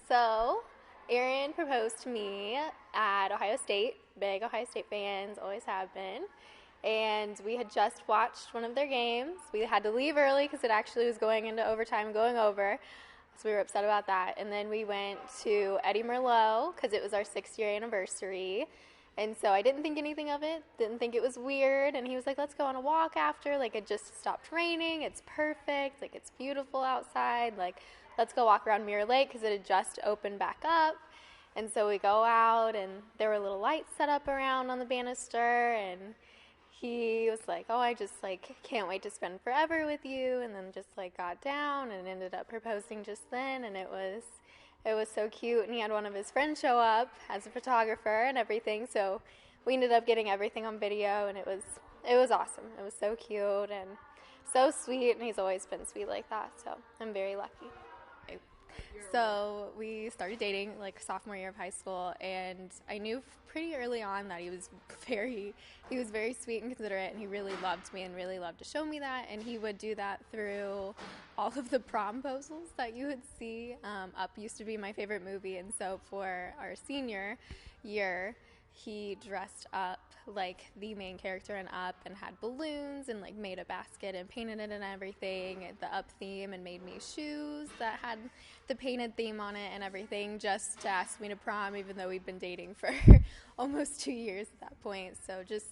So, Aaron proposed to me at Ohio State. Big Ohio State fans, always have been. And we had just watched one of their games. We had to leave early because it actually was going into overtime, going over. So we were upset about that. And then we went to Eddie Merlot because it was our 6-year anniversary. And so I didn't think anything of it, didn't think it was weird. And he was like, let's go on a walk after. Like, it just stopped raining. It's perfect. Like, it's beautiful outside. Like, let's go walk around Mirror Lake because it had just opened back up. And so we go out, and there were little lights set up around on the banister. And he was like, oh, I just, like, can't wait to spend forever with you. And then just, like, got down and ended up proposing just then. And it was so cute, and he had one of his friends show up as a photographer and everything, so we ended up getting everything on video, and it was awesome. It was so cute and so sweet, and he's always been sweet like that, so I'm very lucky. So we started dating like sophomore year of high school, and I knew pretty early on that he was very sweet and considerate, and he really loved me and really loved to show me that, and he would do that through all of the promposals that you would see. Up used to be my favorite movie, and so for our senior year, he dressed up like the main character in Up and had balloons and like made a basket and painted it and everything, the Up theme, and made me shoes that had the painted theme on it and everything, just to ask me to prom, even though we'd been dating for almost 2 years at that point. So just,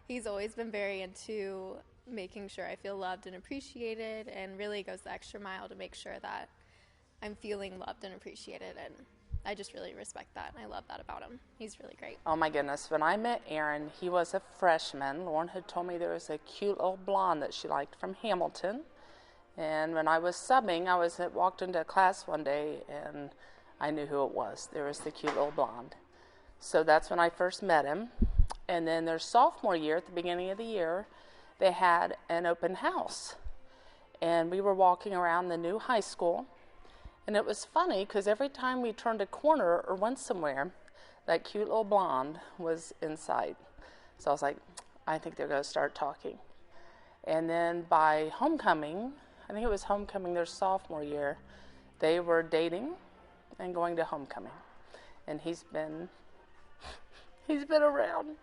he's always been very into making sure I feel loved and appreciated, and really goes the extra mile to make sure that I'm feeling loved and appreciated, and I just really respect that, and I love that about him. He's really great. Oh my goodness, when I met Aaron, he was a freshman. Lauryn had told me there was a cute little blonde that she liked from Hamilton. And when I was subbing, walked into class one day, and I knew who it was. There was the cute little blonde. So that's when I first met him. And then their sophomore year, at the beginning of the year, they had an open house. And we were walking around the new high school. And it was funny because every time we turned a corner or went somewhere, that cute little blonde was in sight. So I was like, I think they're going to start talking. And then by homecoming, I think it was homecoming their sophomore year, they were dating and going to homecoming. And he's been around.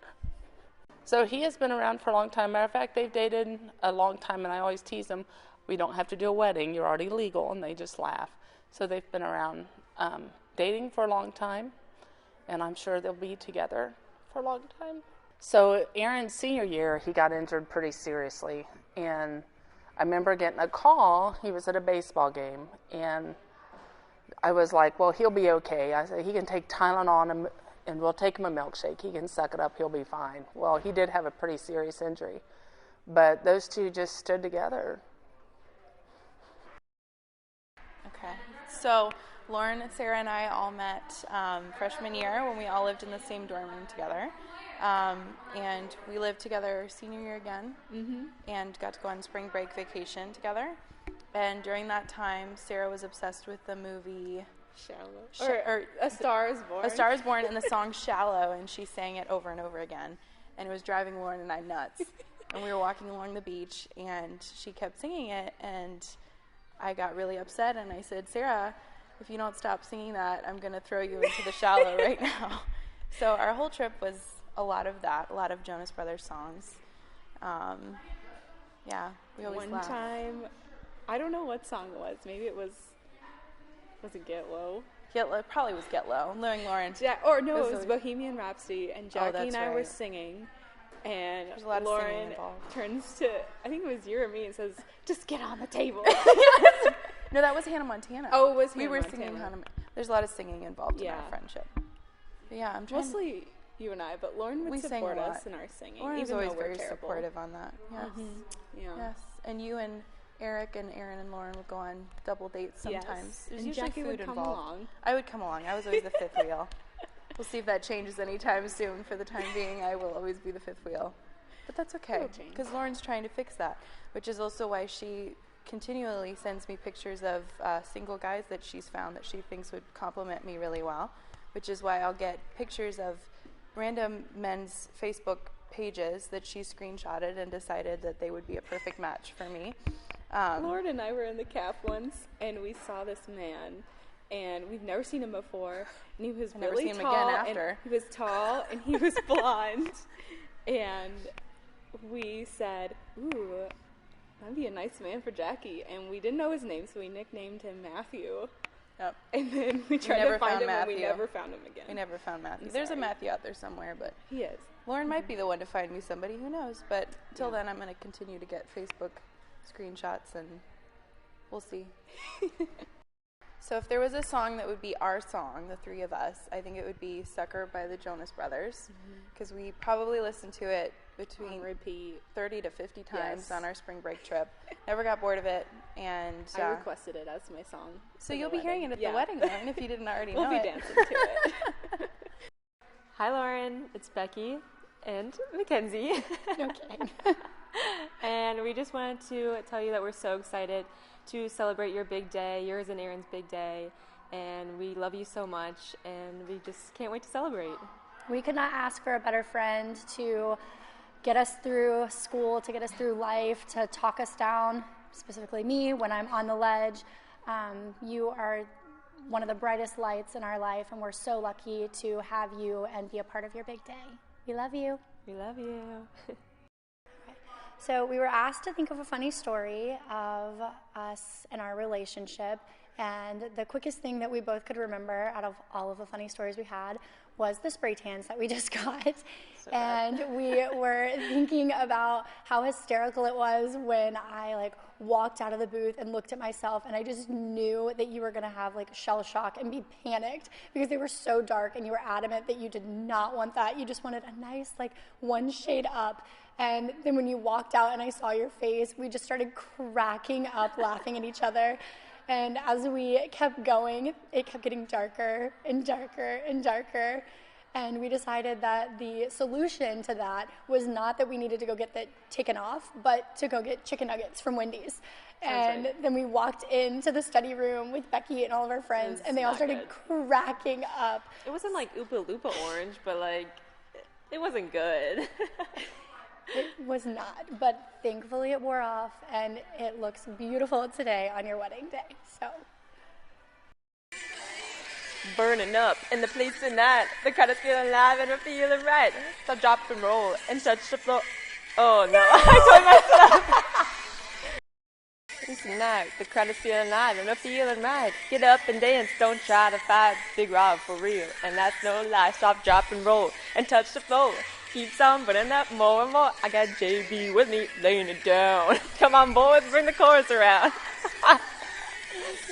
So he has been around for a long time. Matter of fact, they've dated a long time, and I always tease them, we don't have to do a wedding, you're already legal, and they just laugh. So they've been around dating for a long time, and I'm sure they'll be together for a long time. So Aaron's senior year, he got injured pretty seriously, and I remember getting a call. He was at a baseball game, and I was like, well, he'll be okay. I said, he can take Tylenol, and we'll take him a milkshake. He can suck it up. He'll be fine. Well, he did have a pretty serious injury, but those two just stood together. Okay. So Lauryn, Sarah, and I all met freshman year when we all lived in the same dorm room together. And we lived together senior year again, and got to go on spring break vacation together. And during that time, Sarah was obsessed with the movie Shallow. Or A Star is Born. A Star is Born, and the song Shallow, and she sang it over and over again. And it was driving Lauryn and I nuts. And we were walking along the beach, and she kept singing it, and I got really upset, and I said, Sarah, if you don't stop singing that, I'm going to throw you into the shallow right now. So our whole trip was a lot of that, a lot of Jonas Brothers songs. Yeah, we always laugh. One time, I don't know what song it was. Maybe it was it Get Low? Get Low, probably was Get Low. Knowing Lauryn. Yeah, or no, it was Bohemian Rhapsody, and Jackie and I were right. singing. And There's a lot of Lauryn turns to, I think it was you or me, and says, just get on the table. No, that was Hannah Montana. Oh, it was Hannah We were Montana. singing Hannah. There's a lot of singing involved in our friendship. But yeah, I'm trying Mostly you and I, but Lauryn would support us in our singing. Lauryn was even always though we're very terrible. supportive on that. Yes. Mm-hmm. Yeah. Yes. And you and Eric and Aaron and Lauryn would go on double dates sometimes. Yes. There's And usually Jackie food would come involved. along. I would come along. I was always the fifth wheel. We'll see if that changes anytime soon. For the time being, I will always be the fifth wheel. But that's okay, because Lauryn's trying to fix that, which is also why she continually sends me pictures of single guys that she's found that she thinks would complement me really well, which is why I'll get pictures of random men's Facebook pages that she screenshotted and decided that they would be a perfect match for me. Lauryn and I were in the CAF once, and we saw this man, and we've never seen him before. And he was I've never really seen him tall. again after. He was tall, and he was blonde. And we said, ooh, that'd be a nice man for Jackie. And we didn't know his name, so we nicknamed him Matthew. Yep. And then we tried to find him, and we never found him again. We never found Matthew. There's a Matthew out there somewhere, but he is. Lauren might be the one to find me somebody. Who knows? But till then, I'm going to continue to get Facebook screenshots, and we'll see. So if there was a song that would be our song, the three of us, I think it would be Sucker by the Jonas Brothers, because we probably listened to it between 30 to 50 times on our spring break trip. Never got bored of it, and I requested it as my song. So you'll be hearing it at the wedding, Lauren, if you didn't already know it. We'll be dancing to it. Hi, Lauren. It's Becky and Mackenzie. No kidding. And we just wanted to tell you that we're so excited to celebrate your big day, yours and Aaron's big day, and we love you so much, and we just can't wait to celebrate. We could not ask for a better friend to get us through school, to get us through life, to talk us down, specifically me, when I'm on the ledge. You are one of the brightest lights in our life, and we're so lucky to have you and be a part of your big day. We love you. We love you. So we were asked to think of a funny story of us and our relationship, and the quickest thing that we both could remember out of all of the funny stories we had was the spray tans that we just got. And we were thinking about how hysterical it was when I walked out of the booth and looked at myself, and I just knew that you were going to have shell shock and be panicked because they were so dark, and you were adamant that you did not want that. You just wanted a nice one shade up. And then when you walked out and I saw your face, we just started cracking up laughing at each other. And as we kept going, it kept getting darker and darker and darker. And we decided that the solution to that was not that we needed to go get that taken off, but to go get chicken nuggets from Wendy's. And then we walked into the study room with Becky and all of our friends, and they all started cracking up. It wasn't Oopa Loopa orange, but it wasn't good. It was not, but thankfully it wore off, and it looks beautiful today on your wedding day. So, burning up in the place tonight. The crowd is feeling alive and we're feeling right. So drop and roll and touch the floor. Oh no, I told myself. Tonight, the crowd is feeling alive and we're feeling right. Get up and dance, don't try to fight. Big Rob for real, and that's no lie. Stop, drop and roll and touch the floor. Keeps on burning up more and more. I got JB with me, laying it down. Come on, boys, bring the chorus around.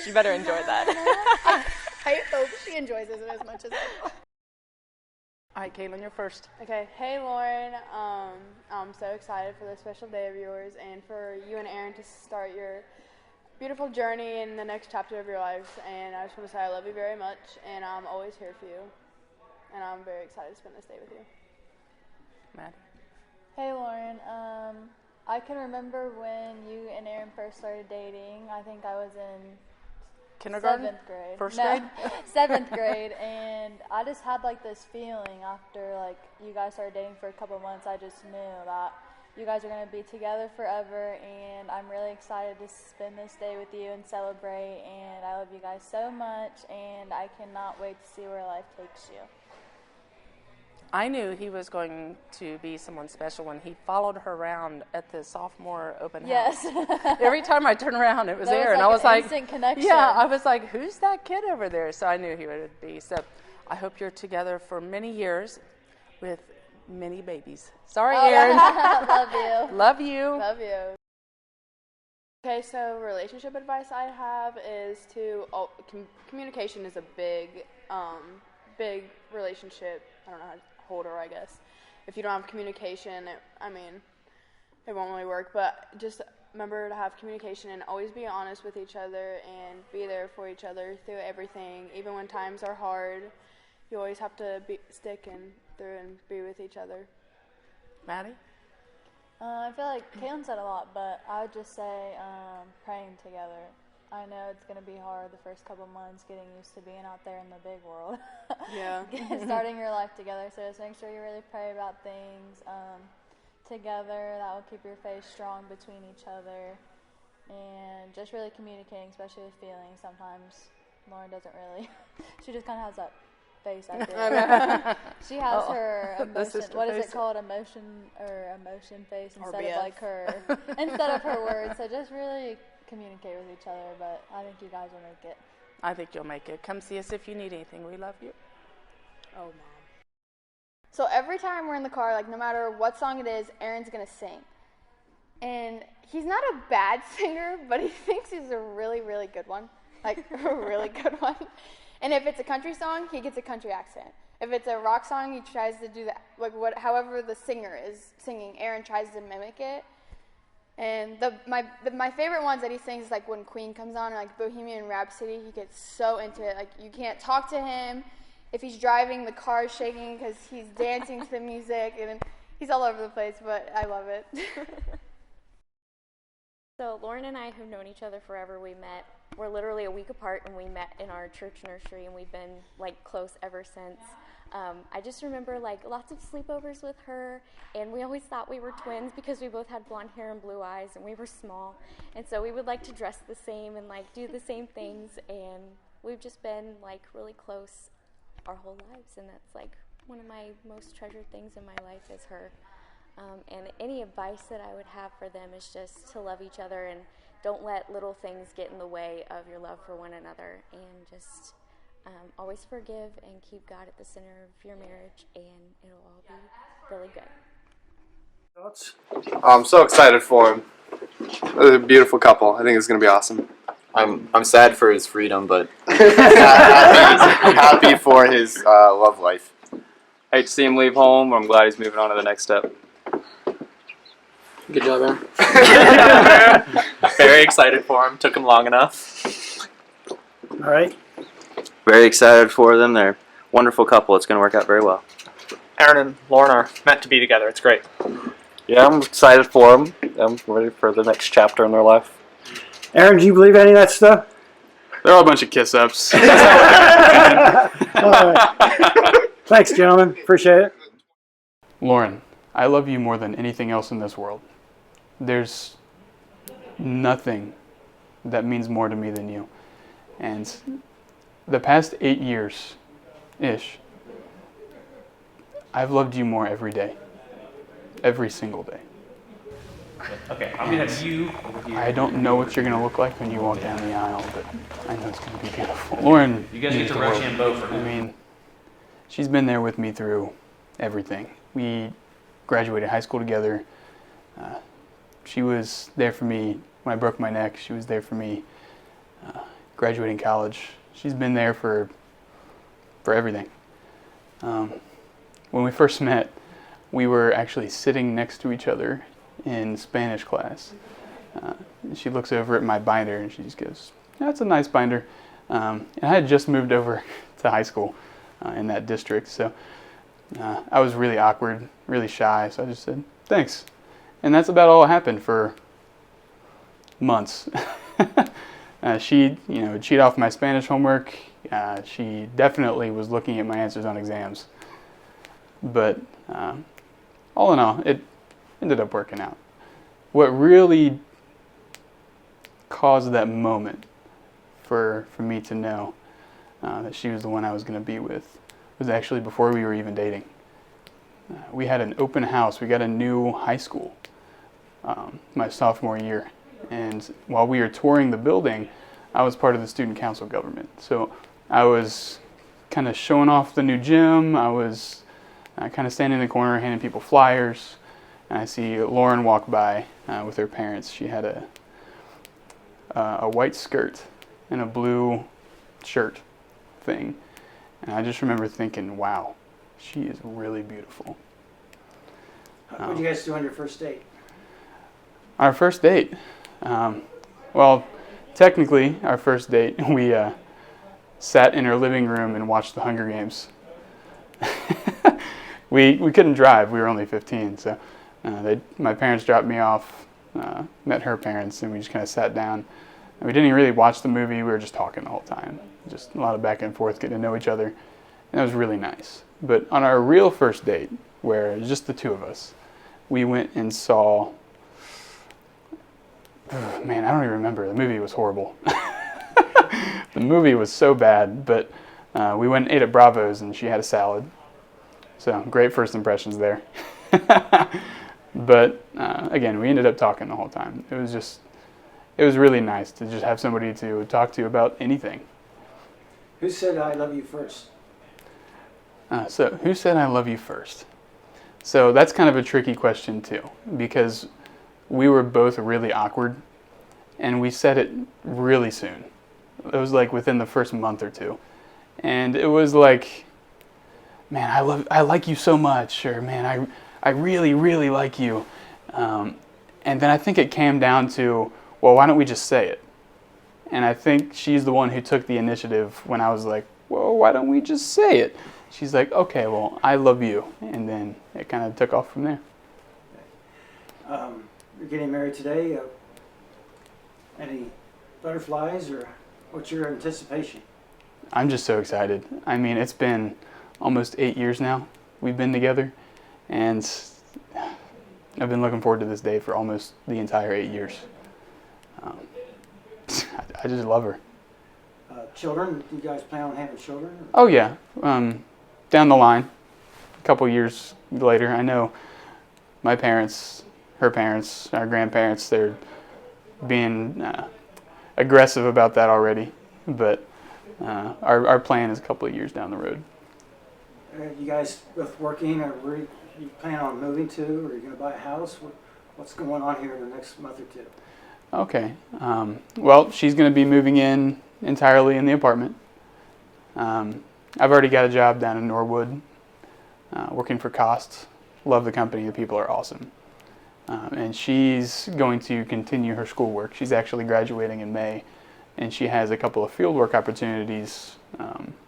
She better enjoy that. I hope she enjoys it as much as I do. All right, Caitlin, you're first. Okay, hey Lauren, I'm so excited for this special day of yours and for you and Aaron to start your beautiful journey in the next chapter of your lives. And I just want to say I love you very much, and I'm always here for you. And I'm very excited to spend this day with you. Matt. Hey Lauren, I can remember when you and Aaron first started dating. I think I was in Kindergarten? 7th grade. First grade? 7th grade, and I just had this feeling after you guys started dating for a couple months. I just knew that you guys are going to be together forever, and I'm really excited to spend this day with you and celebrate, and I love you guys so much, and I cannot wait to see where life takes you. I knew he was going to be someone special when he followed her around at the sophomore open house. Yes. Every time I turned around, it was There there, was and I was like, instant connection. yeah, I was like, who's that kid over there? So I knew he would be. So I hope you're together for many years with many babies. Sorry, Aaron. Love you. Love you. Love you. Okay, so relationship advice I have is communication is a big relationship. I don't know how to holder, I guess. If you don't have communication, it won't really work. But just remember to have communication and always be honest with each other and be there for each other through everything. Even when times are hard, you always have to stick through and be with each other. Maddie? I feel like Caitlin said a lot, but I would just say praying together. I know it's going to be hard the first couple months getting used to being out there in the big world. Yeah. Starting your life together. So just make sure you really pray about things together. That will keep your faith strong between each other. And just really communicating, especially with feelings. Sometimes Lauren doesn't really. She just kind of has that face I did. She has her emotion. What is it called? Emotion face instead of like her instead of her words. So just really communicate with each other. But I think you guys will make it. I think you'll make it. Come see us if you need anything. We love you. Oh, Mom. So every time we're in the car, like no matter what song it is, Aaron's going to sing. And he's not a bad singer, but he thinks he's a really, really good one. Like a really good one. And if it's a country song, he gets a country accent. If it's a rock song, he tries to do that, like however the singer is singing, Aaron tries to mimic it. And my favorite ones that he sings is like when Queen comes on, or like Bohemian Rhapsody. He gets so into it. Like you can't talk to him. If he's driving, the car is shaking because he's dancing to the music, and he's all over the place. But I love it. So Lauryn and I have known each other forever. We're literally a week apart, and we met in our church nursery, and we've been like close ever since. I just remember like lots of sleepovers with her, and we always thought we were twins because we both had blonde hair and blue eyes, and we were small, and so we would like to dress the same and like do the same things, and we've just been like really close our whole lives, and that's like one of my most treasured things in my life is her. And any advice that I would have for them is just to love each other and don't let little things get in the way of your love for one another, and just always forgive and keep God at the center of your marriage, and it'll all be really good. I'm so excited for him. They're a beautiful couple. I think it's going to be awesome. I'm sad for his freedom, but happy for his love life. Hate to see him leave home, but I'm glad he's moving on to the next step. Good job, Aaron. Very excited for him. Took him long enough. All right. Very excited for them. They're a wonderful couple. It's going to work out very well. Aaron and Lauryn are meant to be together. It's great. Yeah, I'm excited for them. I'm ready for the next chapter in their life. Aaron, do you believe any of that stuff? They're all a bunch of kiss-ups. All right. Thanks, gentlemen. Appreciate it. Lauryn, I love you more than anything else in this world. There's nothing that means more to me than you. And the past 8 years-ish, I've loved you more every day. Every single day. Okay, I'm going to have you over here. I don't know what you're going to look like when you walk down the aisle, but I know it's going to be beautiful. Lauryn, you guys get to Rochambeau for her. I mean, she's been there with me through everything. We graduated high school together. She was there for me when I broke my neck. She was there for me graduating college. She's been there for everything. When we first met, we were actually sitting next to each other in Spanish class. She looks over at my binder and she just goes, "That's a nice binder." And I had just moved over to high school in that district, so I was really awkward, really shy, so I just said, "Thanks." And that's about all that happened for months. She, cheat off my Spanish homework. She definitely was looking at my answers on exams. But all in all, it ended up working out. What really caused that moment for me to know that she was the one I was going to be with was actually before we were even dating. We had an open house. We got a new high school my sophomore year. And while we were touring the building, I was part of the student council government. So I was kind of showing off the new gym. I was kind of standing in the corner handing people flyers. And I see Lauryn walk by with her parents. She had a white skirt and a blue shirt thing. And I just remember thinking, wow, she is really beautiful. What did you guys do on your first date? Our first date? Well, technically, our first date, we sat in her living room and watched the Hunger Games. We couldn't drive. We were only 15, so my parents dropped me off, met her parents, and we just kind of sat down. And we didn't even really watch the movie. We were just talking the whole time. Just a lot of back and forth, getting to know each other. And it was really nice. But on our real first date, where it was just the two of us, we went and saw... Man, I don't even remember. The movie was horrible. The movie was so bad, but we went and ate at Bravo's, and she had a salad. So great first impressions there. But again, we ended up talking the whole time. It was really nice to just have somebody to talk to about anything. Who said I love you first? So who said I love you first? So that's kind of a tricky question too, because we were both really awkward, and we said it really soon. It was like within the first month or two, and it was like, man, I like you so much, or man, I really, really like you. And then I think it came down to, well, why don't we just say it? And I think she's the one who took the initiative when I was like, well, why don't we just say it? She's like, okay, well, I love you. And then it kind of took off from there. You're getting married today. Any butterflies, or what's your anticipation? I'm just so excited. I mean, it's been almost 8 years now we've been together, and I've been looking forward to this day for almost the entire 8 years. I just love her. Children? Do you guys plan on having children? Oh yeah, down the line, a couple years later. I know my parents, her parents, our grandparents, they're being aggressive about that already, but our plan is a couple of years down the road. You guys both working, or where you plan on moving to, or are you going to buy a house? What's going on here in the next month or two? Okay. Well, she's going to be moving in entirely in the apartment. I've already got a job down in Norwood, working for Cost. Love the company. The people are awesome. And she's going to continue her schoolwork. She's actually graduating in May, and she has a couple of fieldwork opportunities,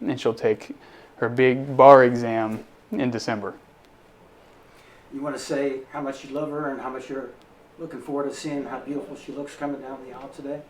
and she'll take her big bar exam in December. You want to say how much you love her and how much you're looking forward to seeing how beautiful she looks coming down the aisle today?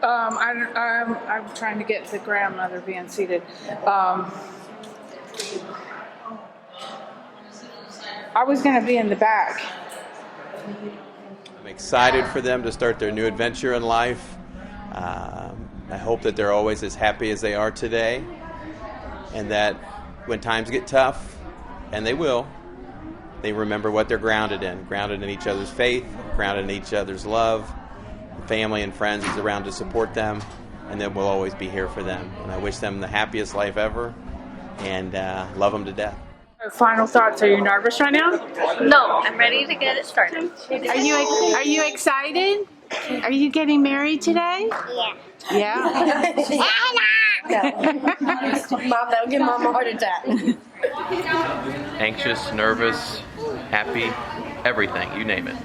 I'm trying to get the grandmother being seated. I was going to be in the back. I'm excited for them to start their new adventure in life. I hope that they're always as happy as they are today, and that when times get tough, and they will, they remember what they're grounded in each other's faith, grounded in each other's love. Family and friends is around to support them, and then we'll always be here for them. And I wish them the happiest life ever, and love them to death. Final thoughts. Are you nervous right now? No, I'm ready to get it started. Are you excited? Are you getting married today? Yeah. Yeah. Mom, that'll give Mom a heart attack. Anxious, nervous, happy, everything, you name it.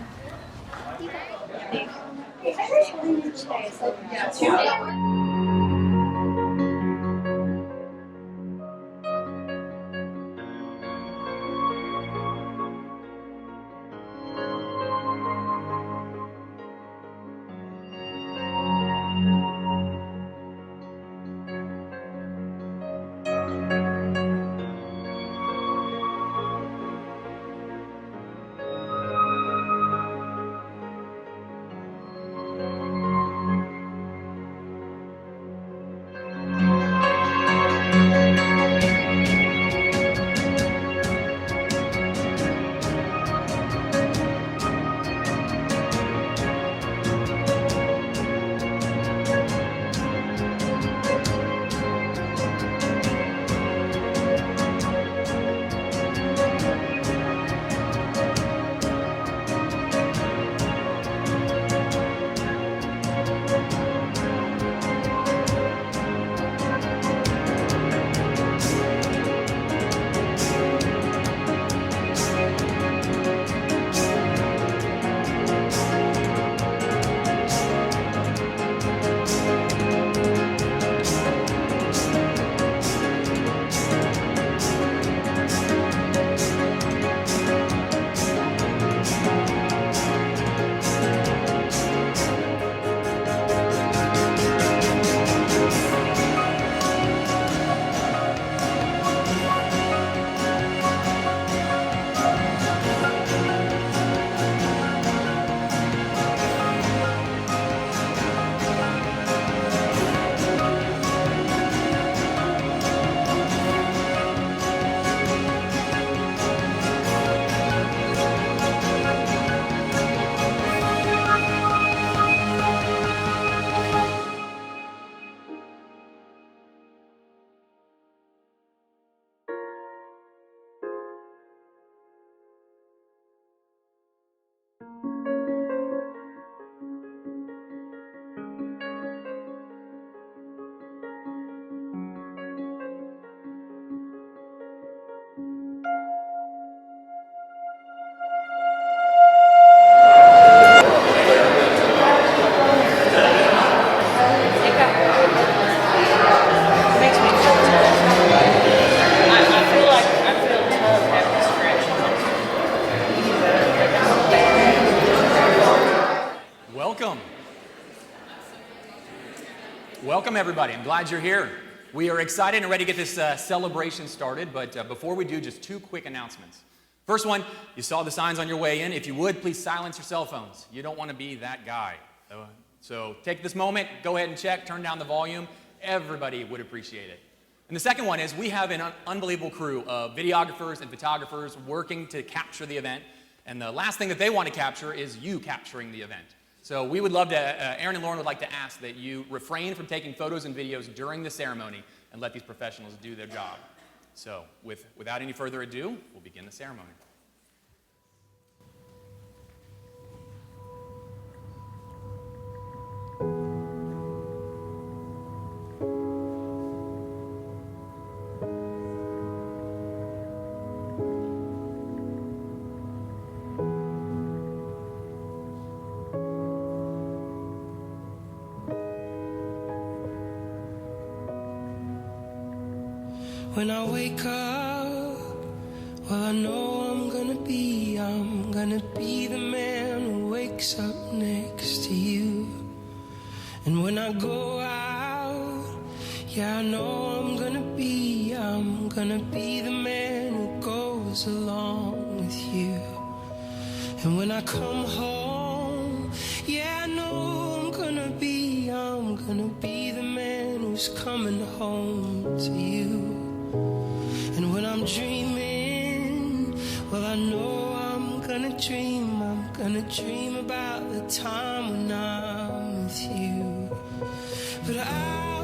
Welcome, everybody. I'm glad you're here. We are excited and ready to get this celebration started, but before we do, just two quick announcements. First one, you saw the signs on your way in. If you would, please silence your cell phones. You don't want to be that guy. So take this moment, go ahead and check, turn down the volume. Everybody would appreciate it. And the second one is we have an unbelievable crew of videographers and photographers working to capture the event. And the last thing that they want to capture is you capturing the event. So we would love to, Aaron and Lauryn would like to ask that you refrain from taking photos and videos during the ceremony and let these professionals do their job. So without any further ado, we'll begin the ceremony. When I wake up, well, I know I'm gonna be the man who wakes up next to you. And when I go out, yeah, I know I'm gonna be the man who goes along with you. And when I come home, yeah, I know I'm gonna be the man who's coming home to you. And when I'm dreaming, well, I know I'm gonna dream about the time when I'm with you. But I